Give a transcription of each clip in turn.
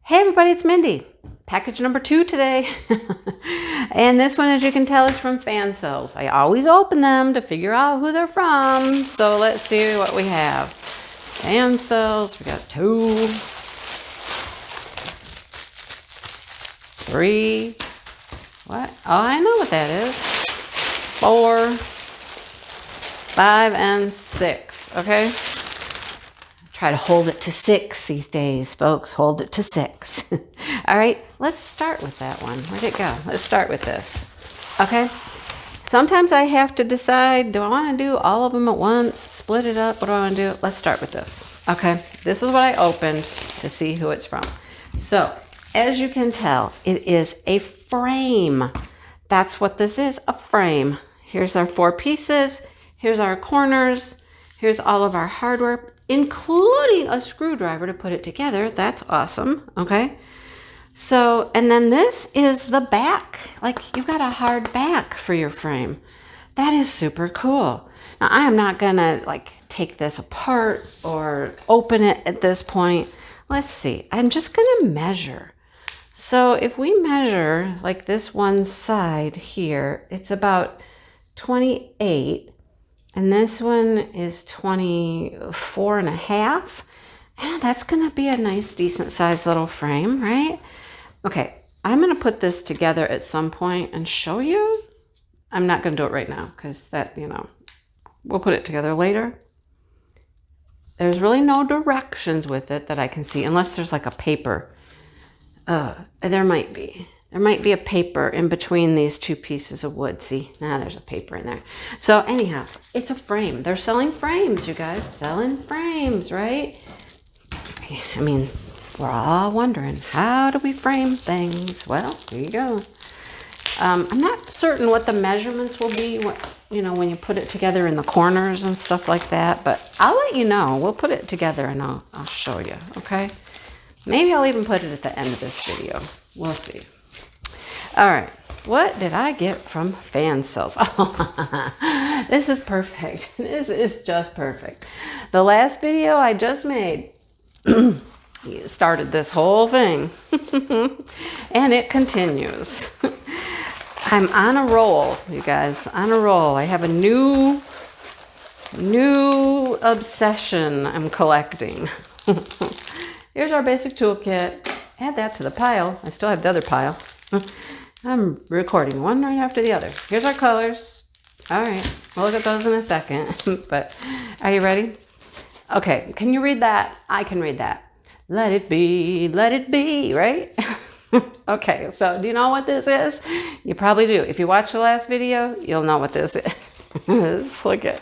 Hey everybody, it's Mindy. Package number 2 today. And this one, as you can tell, is from Fansells. I always open them to figure out who they're from. So let's see what we have. Fansells, we got 2, 3, what? Oh, I know what that is. 4, 5, and 6, okay? Try to hold it to 6 these days, folks. Hold it to 6. All right, let's start with that one. Where'd it go? Let's start with this. Okay. Sometimes I have to decide, do I want to do all of them at once? Split it up? What do I want to do? Let's start with this. Okay. This is what I opened to see who it's from. So, as you can tell, it is a frame. That's what this is, a frame. Here's our 4 pieces. Here's our corners. Here's all of our hardware, including a screwdriver to put it together. That's awesome. Okay. So, and then this is the back. Like, you've got a hard back for your frame. That is super cool. Now, I am not gonna like take this apart or open it at this point. Let's see. I'm just gonna measure. So if we measure like this one side here, it's about 28. And this one is 24 and a half. And that's going to be a nice, decent sized little frame, right? Okay, I'm going to put this together at some point and show you. I'm not going to do it right now because that, we'll put it together later. There's really no directions with it that I can see unless there's like a paper. There might be. There might be a paper in between these 2 pieces of wood. See, there's a paper in there. So anyhow, it's a frame. They're selling frames, you guys. Selling frames, right? I mean, we're all wondering, how do we frame things? Well, here you go. I'm not certain what the measurements will be, when you put it together in the corners and stuff like that. But I'll let you know. We'll put it together and I'll show you, okay? Maybe I'll even put it at the end of this video. We'll see. All right, what did I get from Fansells? Oh, this is perfect. This is just perfect. The last video I just made started this whole thing, and it continues. I'm on a roll, you guys, on a roll. I have a new obsession I'm collecting. Here's our basic toolkit. Add that to the pile. I still have the other pile. I'm recording one right after the other. Here's our colors. All right, we'll look at those in a second. But are you ready? Okay, can you read that? I can read that. Let it be, right? Okay, so do you know what this is? You probably do. If you watch the last video, you'll know what this is. Look at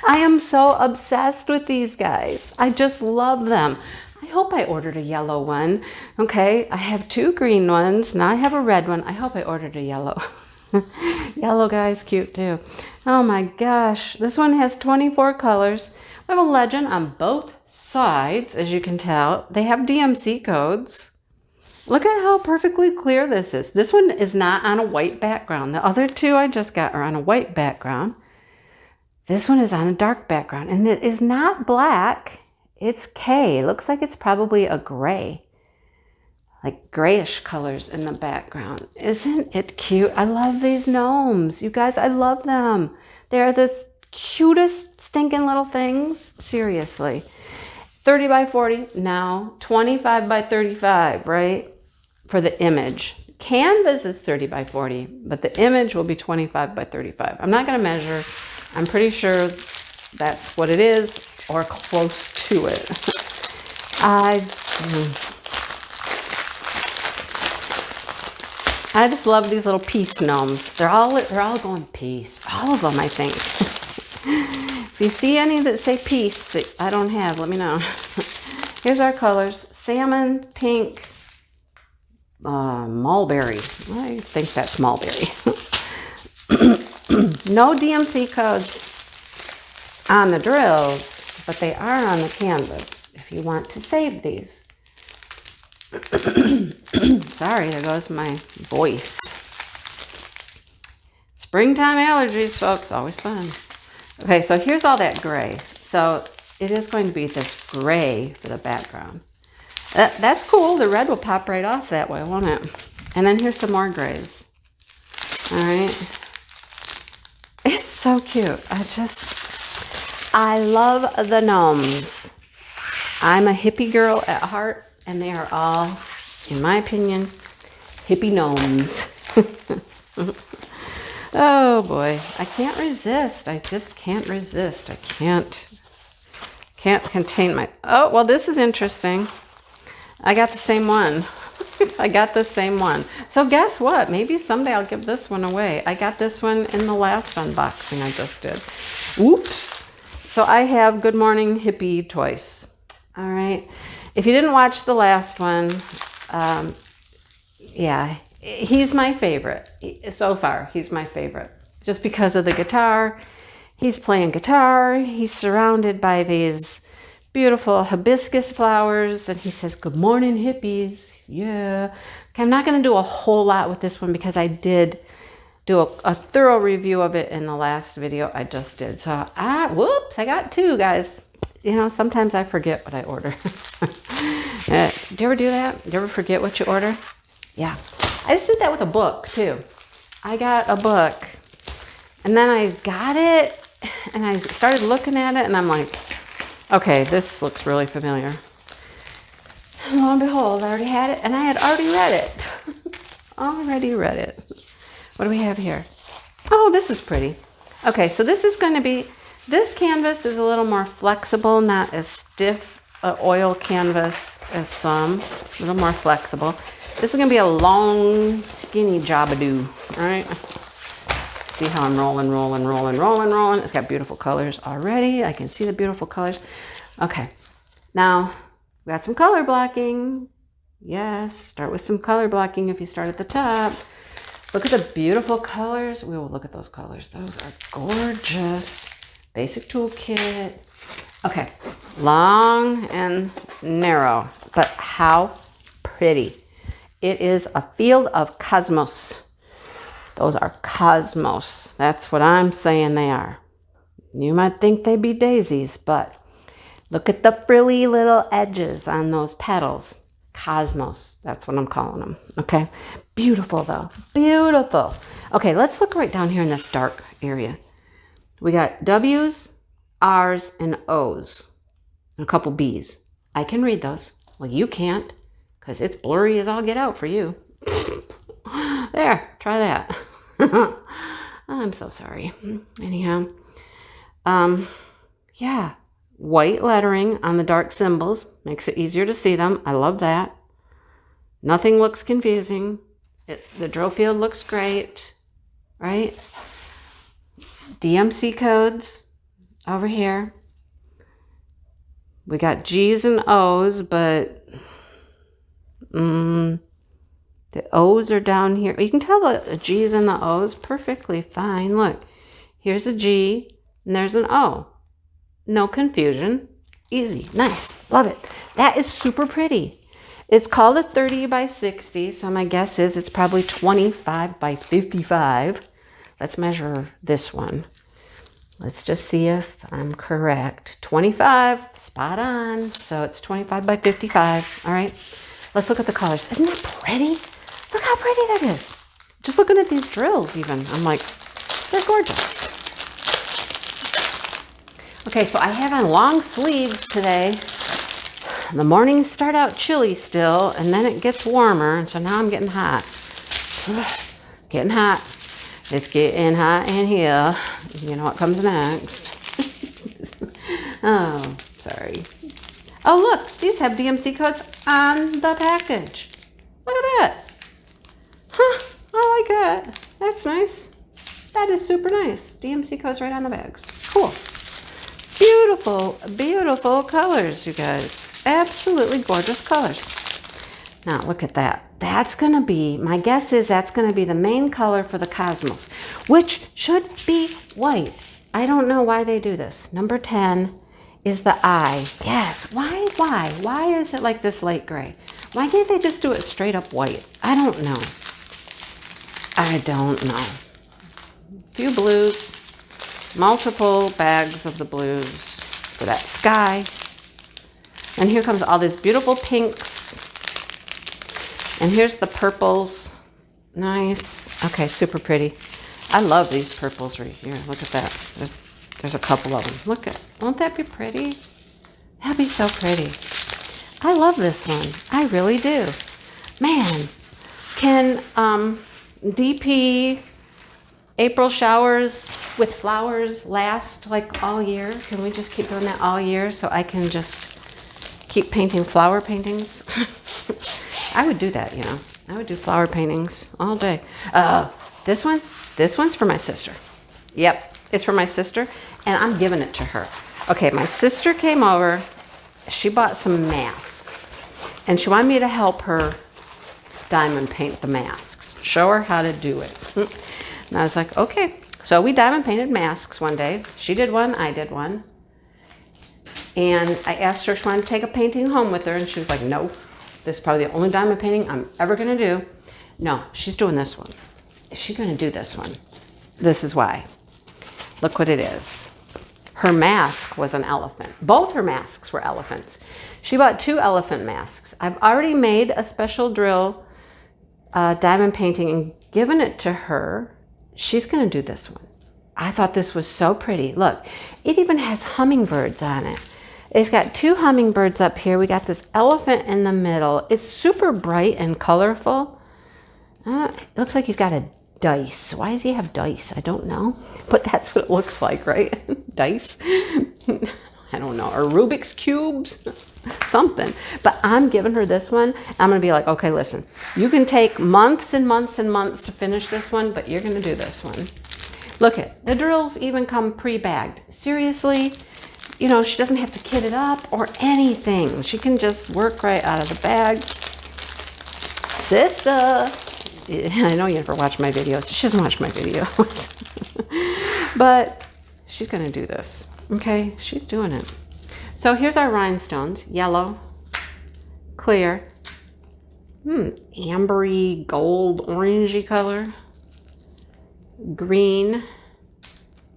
I am so obsessed with these guys. I just love them. I hope I ordered a yellow one. Okay, I have 2 green ones. Now I have a red one. I hope I ordered a yellow. Yellow guy's cute too. Oh my gosh. This one has 24 colors. We have a legend on both sides, as you can tell. They have DMC codes. Look at how perfectly clear this is. This one is not on a white background. The other 2 I just got are on a white background. This one is on a dark background, and it is not black. It's K. It looks like it's probably a gray. Like grayish colors in the background. Isn't it cute? I love these gnomes. You guys, I love them. They're the cutest stinking little things. Seriously. 30 by 40. Now 25 by 35, right? For the image. Canvas is 30 by 40, but the image will be 25 by 35. I'm not going to measure. I'm pretty sure that's what it is, or close to it. I just love these little peace gnomes. They're all going peace. All of them, I think. If you see any that say peace that I don't have, let me know. Here's our colors: salmon, pink, mulberry. I think that's mulberry. No DMC codes on the drills, but they are on the canvas if you want to save these. Sorry, there goes my voice. Springtime allergies, folks, always fun. Okay, so here's all that gray. So it is going to be this gray for the background. That's cool. The red will pop right off that way, won't it? And then here's some more grays. All right. It's so cute. I love the gnomes. I'm a hippie girl at heart, and they are all, in my opinion, hippie gnomes. Oh boy, I can't resist. I just can't resist. I can't contain my, oh, well, this is interesting. I got the same one. I got the same one. So guess what? Maybe someday I'll give this one away. I got this one in the last unboxing I just did. Oops. So I have Good Morning Hippie twice. All right. If you didn't watch the last one, yeah, he's my favorite. So far, he's my favorite. Just because of the guitar. He's playing guitar. He's surrounded by these beautiful hibiscus flowers. And he says, "Good morning, hippies." Yeah. Okay, I'm not going to do a whole lot with this one because I did do a thorough review of it in the last video I just did. So, whoops, I got two, guys. You know, sometimes I forget what I order. Do you ever do that? Do you ever forget what you order? Yeah. I just did that with a book, too. I got a book, and then I got it, and I started looking at it, and I'm like, okay, this looks really familiar. And lo and behold, I already had it, and I had already read it. Already read it. What do we have here? Oh, this is pretty. Okay, so this is going to be, this canvas is a little more flexible, not as stiff oil canvas as some. A little more flexible. This is going to be a long, skinny jabadoo. All right. See how I'm rolling, rolling, rolling, rolling, rolling. It's got beautiful colors already. I can see the beautiful colors. Okay. Now, we got some color blocking. Yes, start with some color blocking if you start at the top. Look at the beautiful colors. We will look at those colors. Those are gorgeous. Basic toolkit. Okay, long and narrow, but how pretty. It is a field of cosmos. Those are cosmos. That's what I'm saying they are. You might think they'd be daisies, but look at the frilly little edges on those petals. Cosmos. That's what I'm calling them. Okay. Beautiful, though. Beautiful. Okay, let's look right down here in this dark area. We got W's, R's, and O's. And a couple B's. I can read those. Well, you can't, because it's blurry as all get out for you. There, try that. I'm so sorry. Anyhow, yeah, white lettering on the dark symbols makes it easier to see them. I love that. Nothing looks confusing. The drill field looks great, right? DMC codes over here. We got G's and O's, but the O's are down here. You can tell the G's and the O's perfectly fine. Look, here's a G and there's an O. No confusion. Easy. Nice. Love it. That is super pretty. It's called a 30 by 60, so my guess is it's probably 25 by 55. Let's measure this one. Let's just see if I'm correct. 25, spot on. So it's 25 by 55. All right. Let's look at the colors. Isn't that pretty? Look how pretty that is. Just looking at these drills even, I'm like, they're gorgeous. Okay, so I have on long sleeves today. The mornings start out chilly still, and then it gets warmer, and so now I'm getting hot. Getting hot. It's getting hot in here. You know what comes next. Oh, sorry. Oh, look, these have DMC codes on the package. Look at that. Huh, I like that. That's nice. That is super nice. DMC codes right on the bags. Cool. Beautiful, beautiful colors, you guys. Absolutely gorgeous colors. Now, look at that. That's going to be, my guess is that's going to be the main color for the cosmos, which should be white. I don't know why they do this. Number 10 is the eye. Yes. Why is it like this light gray? Why can't they just do it straight up white? I don't know. I don't know. A few blues, multiple bags of the blues for that sky. And here comes all these beautiful pinks. And here's the purples. Nice. Okay, super pretty. I love these purples right here. Look at that. There's a couple of them. Look at, won't that be pretty? That'd be so pretty. I love this one. I really do. Man, can DP April showers with flowers last like all year? Can we just keep doing that all year so I can just keep painting flower paintings? I would do that, you know. I would do flower paintings all day. This one's for my sister. Yep, it's for my sister, and I'm giving it to her. Okay, my sister came over. She bought some masks, and she wanted me to help her diamond paint the masks. Show her how to do it. And I was like, okay. So we diamond painted masks one day. She did one, I did one. And I asked her if she wanted to take a painting home with her, and she was like, no. This is probably the only diamond painting I'm ever gonna do. No, she's doing this one. Is she gonna do this one? This is why. Look what it is. Her mask was an elephant. Both her masks were elephants. She bought 2 elephant masks. I've already made a special drill diamond painting and given it to her. She's gonna do this one. I thought this was so pretty. Look, it even has hummingbirds on it. It's got 2 hummingbirds up here. We got this elephant in the middle. It's super bright and colorful. It looks like he's got a dice. Why does he have dice? I don't know. But that's what it looks like, right? Dice? I don't know. Or Rubik's Cubes? Something. But I'm giving her this one. I'm going to be like, okay, listen. You can take months and months and months to finish this one, but you're going to do this one. Look at the drills even come pre-bagged. Seriously? You know, she doesn't have to kit it up or anything. She can just work right out of the bag. Sister. I know you never watch my videos. She doesn't watch my videos. But she's going to do this. Okay? She's doing it. So here's our rhinestones. Yellow. Clear. Ambery, gold, orangey color. Green.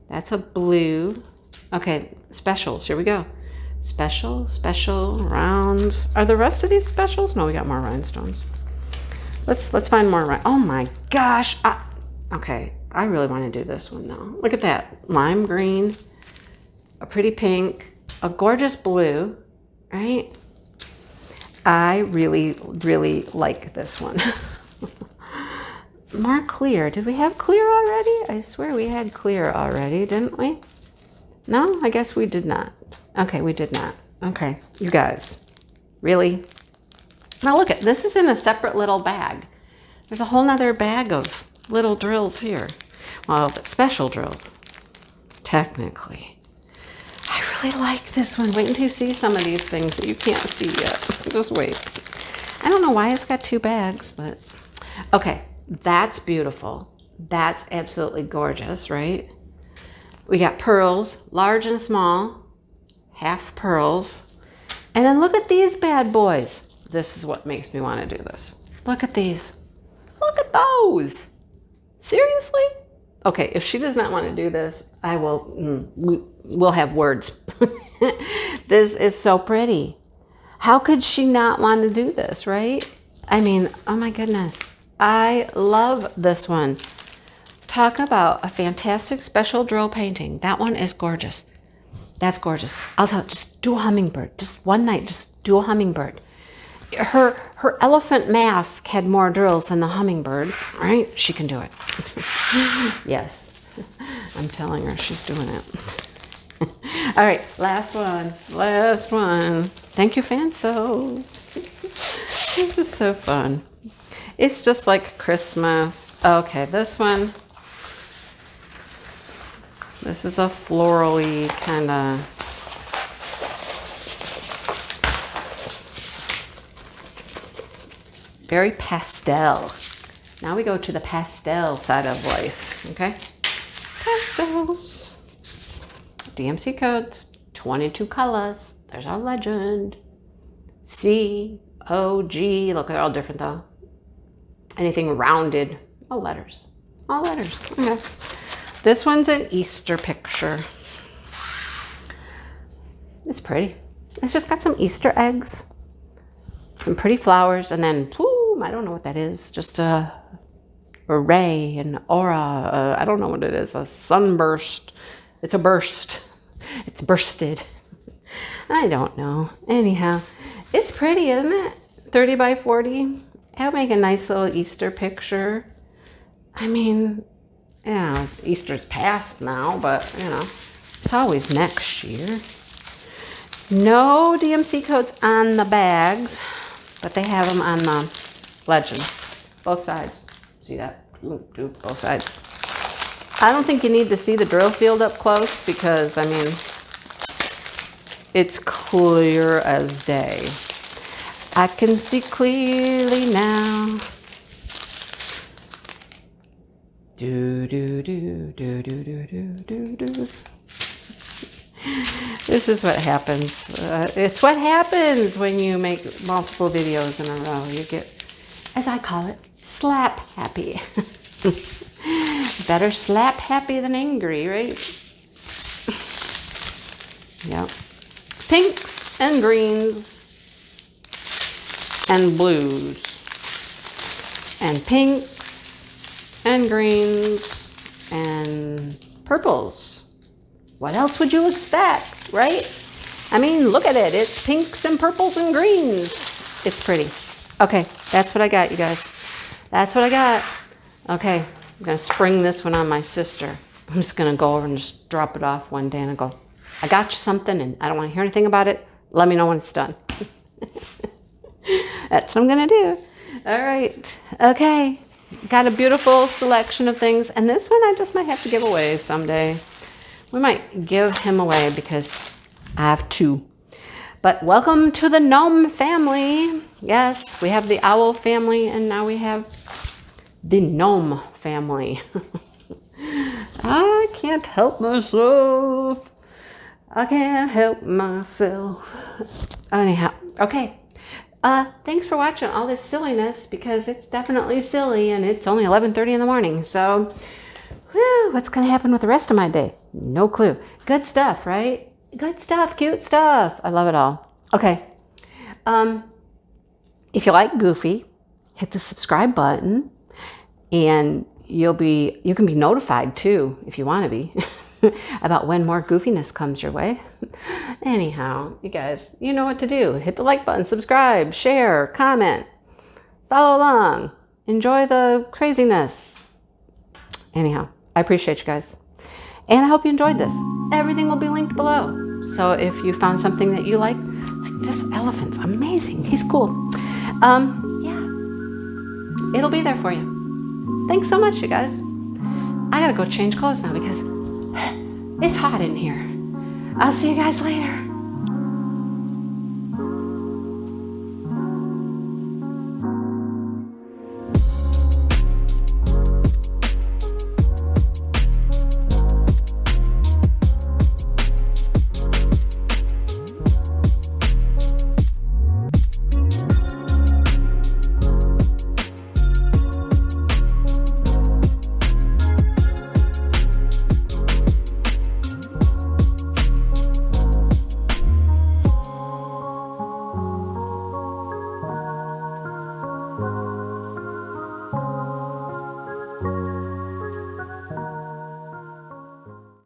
That's a blue. Okay, specials. Here we go. Special, rounds. Are the rest of these specials? No, we got more rhinestones. Let's find more. Oh my gosh. Okay, I really want to do this one though. Look at that. Lime green, a pretty pink, a gorgeous blue, right? I really, really like this one. More clear. Did we have clear already? I swear we had clear already, didn't we? No, I guess we did not. Okay, we did not. Okay, you guys. Really? Now look at this is in a separate little bag. There's a whole nother bag of little drills here. Well, special drills, technically. I really like this one. Wait until you see some of these things that you can't see yet. Just wait. I don't know why it's got 2 bags, but okay, that's beautiful. That's absolutely gorgeous, right? We got pearls, large and small, half pearls. And then look at these bad boys. This is what makes me want to do this. Look at these. Look at those. Seriously? Okay, if she does not want to do this, I will, we'll have words. This is so pretty. How could she not want to do this, right? I mean, oh my goodness. I love this one. Talk about a fantastic special drill painting. That one is gorgeous. That's gorgeous. I'll tell you, just do a hummingbird. Just one night, just do a hummingbird. Her elephant mask had more drills than the hummingbird, right? She can do it. Yes, I'm telling her she's doing it. All right, last one. Last one. Thank you, Fansells. This is so fun. It's just like Christmas. Okay, this one. This is a florally kind of. Very pastel. Now we go to the pastel side of life, okay? Pastels. DMC codes, 22 colors. There's our legend. C, O, G. Look, they're all different though. Anything rounded. All letters. All letters. Okay. This one's an Easter picture. It's pretty. It's just got some Easter eggs. Some pretty flowers, and then, whoo, Gnome. I don't know what that is. Just a ray, an aura. I don't know what it is. A sunburst. It's a burst. It's bursted. I don't know. Anyhow, it's pretty, isn't it? 30 by 40. It'll make a nice little Easter picture. I mean, yeah, Easter's past now, but you know, it's always next year. No DMC codes on the bags, but they have them on the legend. Both sides. See that? Both sides. I don't think you need to see the drill field up close because, I mean, it's clear as day. I can see clearly now. Do do do do do do do do do. This is what happens. It's what happens when you make multiple videos in a row. You get, as I call it, slap happy. Better slap happy than angry, right? Yep. Pinks and greens and blues and pinks and greens and purples. What else would you expect, right? I mean, look at it. It's pinks and purples and greens. It's pretty. Okay, that's what I got, you guys. That's what I got. Okay, I'm going to spring this one on my sister. I'm just going to go over and just drop it off one day and I go, I got you something and I don't want to hear anything about it. Let me know when it's done. That's what I'm going to do. All right. Okay. Got a beautiful selection of things. And this one I just might have to give away someday. We might give him away because I have two. But welcome to the Gnome family. Yes, we have the owl family and now we have the Gnome family. I can't help myself. I can't help myself. Anyhow, okay. Thanks for watching all this silliness because it's definitely silly and it's only 11:30 in the morning. So, whew, what's going to happen with the rest of my day? No clue. Good stuff, right? Good stuff, cute stuff. I love it all. Okay. If you like Goofy, hit the subscribe button and you can be notified too, if you want to be, about when more goofiness comes your way. Anyhow, you guys, you know what to do. Hit the like button, subscribe, share, comment, follow along, enjoy the craziness. Anyhow, I appreciate you guys. And I hope you enjoyed this. Everything will be linked below. So if you found something that you like this elephant's amazing. He's cool. Yeah, it'll be there for you. Thanks so much, you guys. I gotta go change clothes now because it's hot in here. I'll see you guys later.